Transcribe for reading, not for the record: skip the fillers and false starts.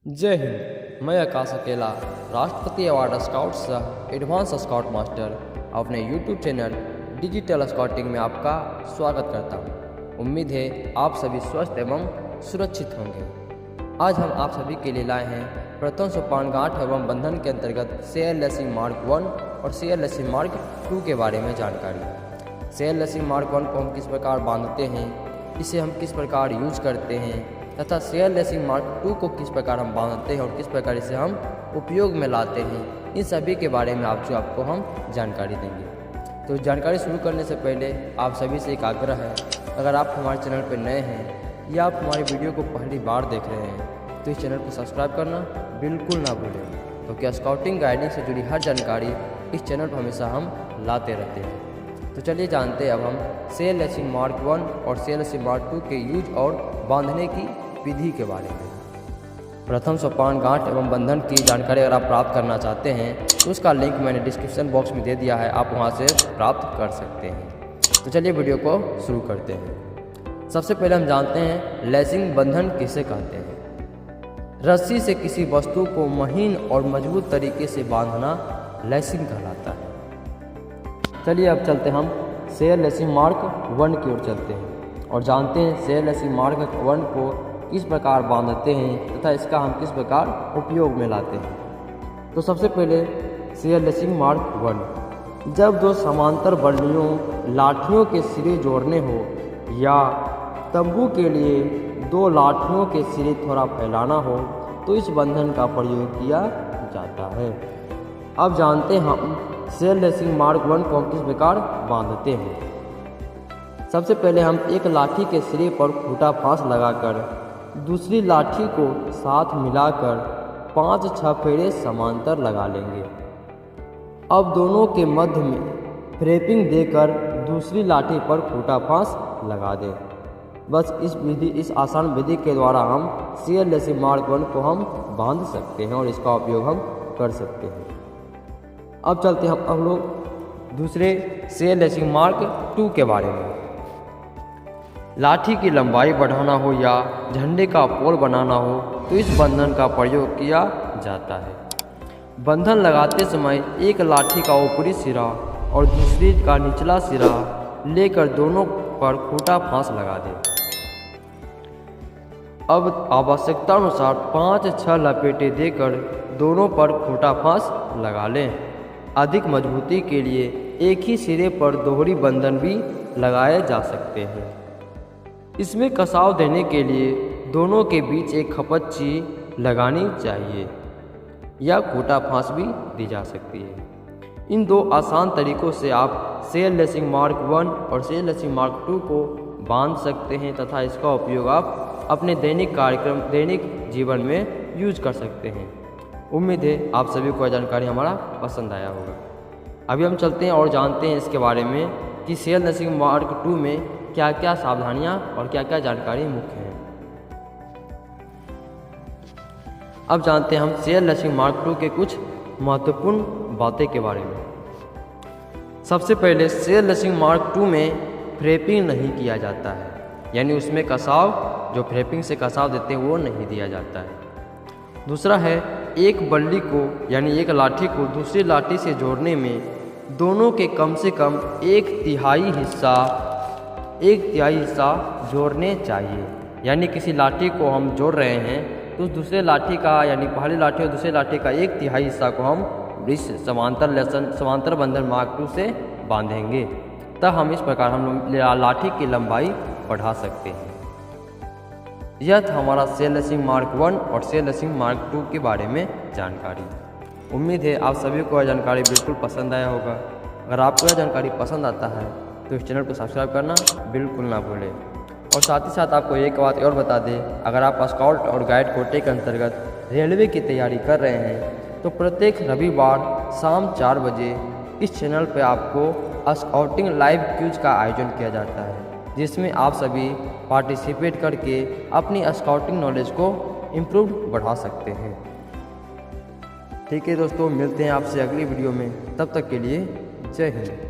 जय हिंद। मैं आकाश अकेला, राष्ट्रपति अवार्ड स्काउट सह एडवांस स्काउट मास्टर अपने यूट्यूब चैनल डिजिटल स्काउटिंग में आपका स्वागत करता हूँ। उम्मीद है आप सभी स्वस्थ एवं सुरक्षित होंगे। आज हम आप सभी के लिए लाए हैं प्रथम सोपान गांठ एवं बंधन के अंतर्गत सेल लेसिंग मार्क 1 और सेल लेसिंग मार्क 2 के बारे में जानकारी। सेल लेसिंग मार्क 1 को हम किस प्रकार बांधते हैं, इसे हम किस प्रकार यूज करते हैं तथा सेल लेसिंग मार्क 2 को किस प्रकार हम बांधते हैं और किस प्रकार इसे हम उपयोग में लाते हैं, इन सभी के बारे में आपको हम जानकारी देंगे। तो जानकारी शुरू करने से पहले आप सभी से एक आग्रह है, अगर आप हमारे चैनल पर नए हैं या आप हमारी वीडियो को पहली बार देख रहे हैं तो इस चैनल को सब्सक्राइब करना बिल्कुल ना भूलें, क्योंकि स्काउटिंग गाइडिंग से जुड़ी हर जानकारी इस चैनल पर हमेशा हम लाते रहते हैं। तो चलिए जानते हैं अब हम सेल लेसिंग मार्क 1 और सेल लेसिंग मार्क 2 के यूज और बांधने की विधि के बारे में। प्रथम सोपान गांठ एवं बंधन की जानकारी अगर आप प्राप्त करना चाहते हैं तो उसका लिंक मैंने डिस्क्रिप्शन बॉक्स में दे दिया है, आप वहां से प्राप्त कर सकते हैं। तो चलिए वीडियो को शुरू करते हैं। सबसे पहले हम जानते हैं लेसिंग बंधन किसे कहते हैं। रस्सी से किसी वस्तु को महीन और मजबूत तरीके से बांधना लेसिंग कहलाता है। चलिए अब चलते हम सेल लेसिंग मार्क 1 की ओर चलते हैं और जानते हैं सेल लेसिंग मार्क 1 को किस प्रकार बांधते हैं तथा इसका हम किस प्रकार उपयोग में लाते हैं। तो सबसे पहले सेल लेसिंग मार्क 1, जब दो समांतर बल्लियों लाठियों के सिरे जोड़ने हो या तंबू के लिए दो लाठियों के सिरे थोड़ा फैलाना हो तो इस बंधन का प्रयोग किया जाता है। अब जानते हैं हम सेल लेसिंग मार्क 1 को हम किस प्रकार बांधते हैं। सबसे पहले हम एक लाठी के सिरे पर खूंटा फांस लगाकर दूसरी लाठी को साथ मिलाकर 5-6 फेरे समांतर लगा लेंगे। अब दोनों के मध्य में फ्रेपिंग देकर दूसरी लाठी पर खूंटा फांस लगा दें। बस इस आसान विधि के द्वारा हम सेल लेसिंग मार्क 1 को हम बांध सकते हैं और इसका उपयोग हम कर सकते हैं। अब चलते हैं हम लोग दूसरे सेल लेसिंग मार्क 2 के बारे में। लाठी की लंबाई बढ़ाना हो या झंडे का पोल बनाना हो तो इस बंधन का प्रयोग किया जाता है। बंधन लगाते समय एक लाठी का ऊपरी सिरा और दूसरी का निचला सिरा लेकर दोनों पर खूंटा फांस लगा दें। अब आवश्यकता अनुसार 5-6 लपेटे देकर दोनों पर खूंटा फांस लगा लें। अधिक मजबूती के लिए एक ही सिरे पर दोहरी बंधन भी लगाए जा सकते हैं। इसमें कसाव देने के लिए दोनों के बीच एक खपच्ची लगानी चाहिए या खूंटा फांस भी दी जा सकती है। इन दो आसान तरीकों से आप सेल लेसिंग मार्क 1 और सेल लेसिंग मार्क 2 को बांध सकते हैं तथा इसका उपयोग आप अपने दैनिक जीवन में यूज कर सकते हैं। उम्मीद है आप सभी को यह जानकारी हमारा पसंद आया होगा। अभी हम चलते हैं और जानते हैं इसके बारे में कि सेल लेसिंग मार्क 2 में क्या क्या सावधानियां और क्या क्या जानकारी मुख्य है। अब जानते हैं हम सेल लेसिंग मार्क 2 के कुछ महत्वपूर्ण बातें के बारे में। सबसे पहले सेल लेसिंग मार्क 2 में फ्रेपिंग नहीं किया जाता है, यानी उसमें कसाव जो फ्रेपिंग से कसाव देते हैं वो नहीं दिया जाता है। दूसरा है एक बल्ली को यानी एक लाठी को दूसरी लाठी से जोड़ने में दोनों के कम से कम एक तिहाई हिस्सा जोड़ने चाहिए। यानी किसी लाठी को हम जोड़ रहे हैं तो दूसरे लाठी का यानी पहली लाठी और दूसरी लाठी का 1/3 हिस्सा को हम इस समांतर बंधन मार्क 2 से बांधेंगे, तब हम इस प्रकार हम लाठी की लंबाई बढ़ा सकते हैं। यह था हमारा सेल लेसिंग मार्क 1 और सेल लेसिंग मार्क 2 के बारे में जानकारी। उम्मीद है आप सभी को यह जानकारी बिल्कुल पसंद आया होगा। अगर आपको यह जानकारी पसंद आता है तो इस चैनल को सब्सक्राइब करना बिल्कुल ना भूलें। और साथ ही साथ आपको एक बात और बता दें, अगर आप स्काउट और गाइड कोटे के अंतर्गत रेलवे की तैयारी कर रहे हैं तो प्रत्येक रविवार शाम 4 बजे इस चैनल पर आपको स्काउटिंग लाइव क्विज का आयोजन किया जाता है, जिसमें आप सभी पार्टिसिपेट करके अपनी स्काउटिंग नॉलेज को इम्प्रूव बढ़ा सकते हैं। ठीक है दोस्तों, मिलते हैं आपसे अगली वीडियो में। तब तक के लिए जय हिंद।